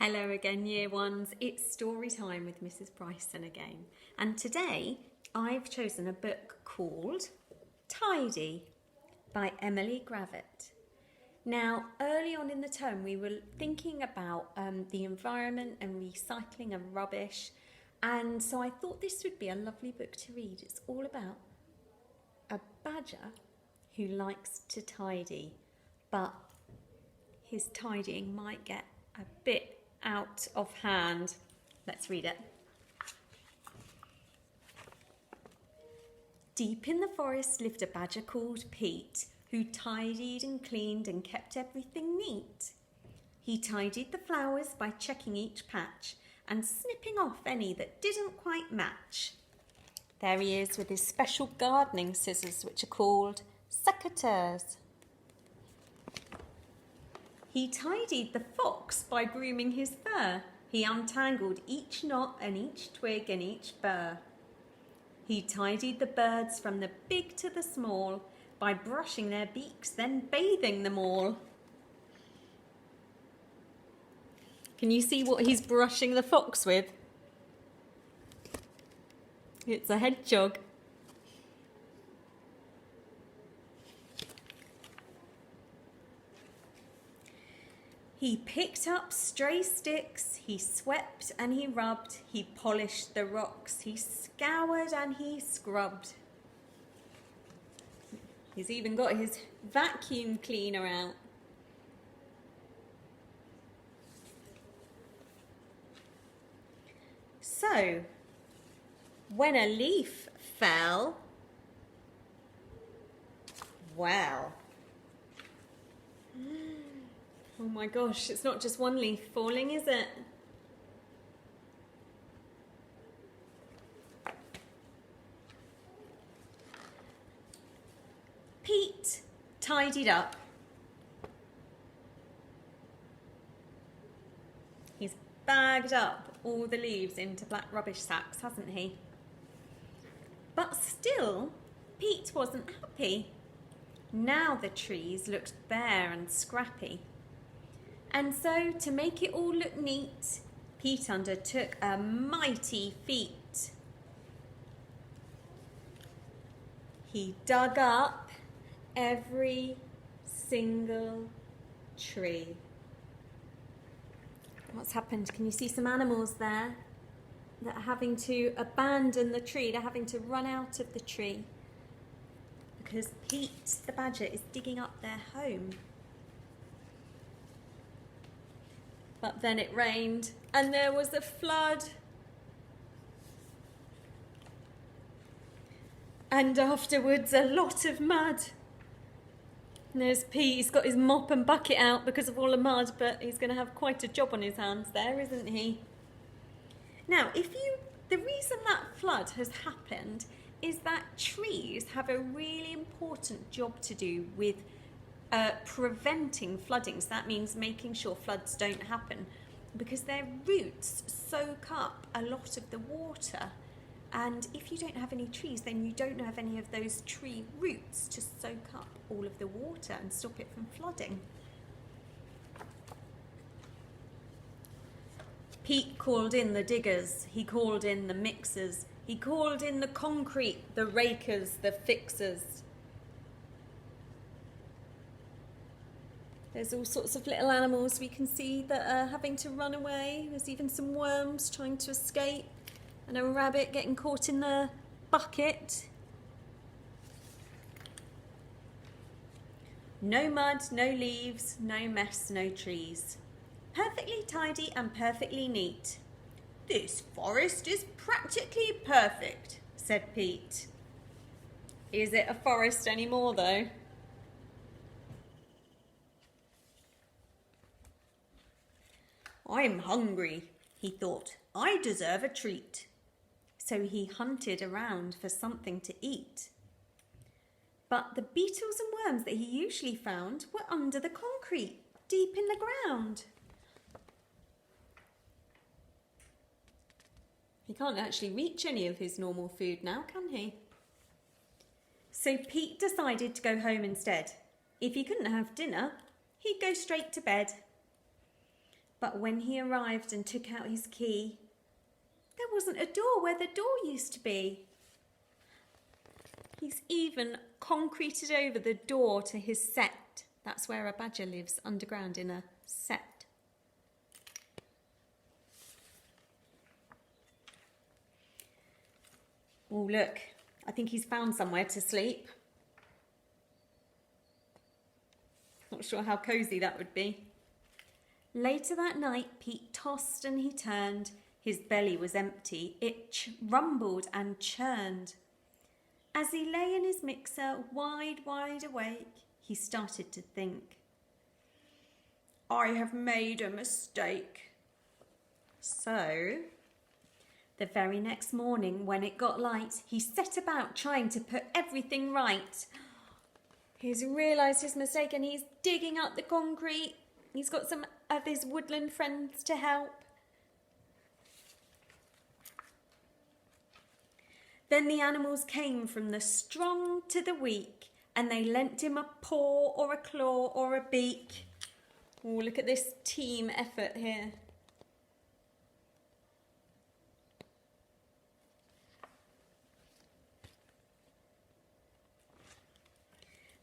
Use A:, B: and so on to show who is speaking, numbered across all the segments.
A: Hello again, year ones. It's story time with Mrs. Bryson again. And today I've chosen a book called Tidy by Emily Gravett. Now, early on in the term, we were thinking about the environment and recycling and rubbish. And so I thought this would be a lovely book to read. It's all about a badger who likes to tidy, but his tidying might get a bit out of hand. Let's read it. Deep in the forest lived a badger called Pete, who tidied and cleaned and kept everything neat. He tidied the flowers by checking each patch and snipping off any that didn't quite match. There he is with his special gardening scissors, which are called secateurs. He tidied the fox by grooming his fur. He untangled each knot and each twig and each burr. He tidied the birds from the big to the small by brushing their beaks, then bathing them all. Can you see what he's brushing the fox with? It's a hedgehog. He picked up stray sticks, he swept and he rubbed, he polished the rocks, he scoured and he scrubbed. He's even got his vacuum cleaner out. So, when a leaf fell, well, oh my gosh, it's not just one leaf falling, is it? Pete tidied up. He's bagged up all the leaves into black rubbish sacks, hasn't he? But still, Pete wasn't happy. Now the trees looked bare and scrappy. And so, to make it all look neat, Pete undertook a mighty feat. He dug up every single tree. What's happened? Can you see some animals there that are having to abandon the tree? They're having to run out of the tree because Pete the badger is digging up their home. But then it rained and there was a flood. And afterwards a lot of mud. And there's Pete, he's got his mop and bucket out because of all the mud, but he's going to have quite a job on his hands there, isn't he? Now, the reason that flood has happened is that trees have a really important job to do with preventing flooding. So that means making sure floods don't happen because their roots soak up a lot of the water. And if you don't have any trees, then you don't have any of those tree roots to soak up all of the water and stop it from flooding. Pete called in the diggers, he called in the mixers, he called in the concrete, the rakers, the fixers. There's all sorts of little animals we can see that are having to run away. There's even some worms trying to escape and a rabbit getting caught in the bucket. No mud, no leaves, no mess, no trees. Perfectly tidy and perfectly neat. This forest is practically perfect, said Pete. Is it a forest anymore though? I'm hungry, he thought. I deserve a treat. So he hunted around for something to eat. But the beetles and worms that he usually found were under the concrete, deep in the ground. He can't actually reach any of his normal food now, can he? So Pete decided to go home instead. If he couldn't have dinner, he'd go straight to bed. But when he arrived and took out his key, there wasn't a door where the door used to be. He's even concreted over the door to his set. That's where a badger lives, underground in a set. Oh, look, I think he's found somewhere to sleep. Not sure how cosy that would be. Later that night, Pete tossed and he turned. His belly was empty. It rumbled and churned. As he lay in his mixer, wide awake, he started to think. I have made a mistake. So, the very next morning, when it got light, he set about trying to put everything right. He's realised his mistake and he's digging up the concrete. He's got some of his woodland friends to help. Then the animals came from the strong to the weak, and they lent him a paw or a claw or a beak. Oh, look at this team effort here.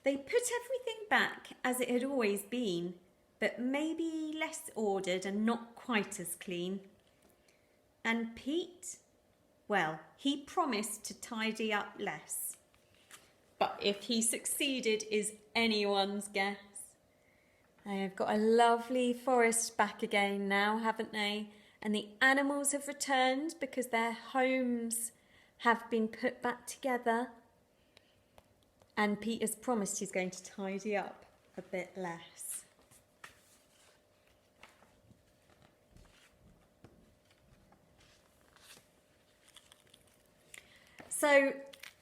A: They put everything back as it had always been, but maybe less ordered and not quite as clean. And Pete? Well, he promised to tidy up less. But if he succeeded is anyone's guess. They've got a lovely forest back again now, haven't they? And the animals have returned because their homes have been put back together. And Pete has promised he's going to tidy up a bit less. So,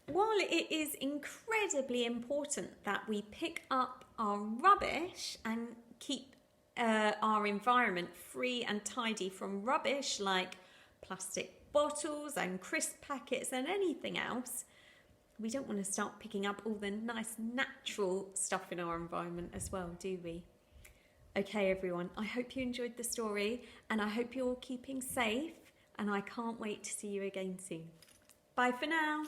A: while it is incredibly important that we pick up our rubbish and keep our environment free and tidy from rubbish like plastic bottles and crisp packets and anything else, we don't want to start picking up all the nice natural stuff in our environment as well, do we? Okay, everyone, I hope you enjoyed the story and I hope you're all keeping safe, and I can't wait to see you again soon. Bye for now.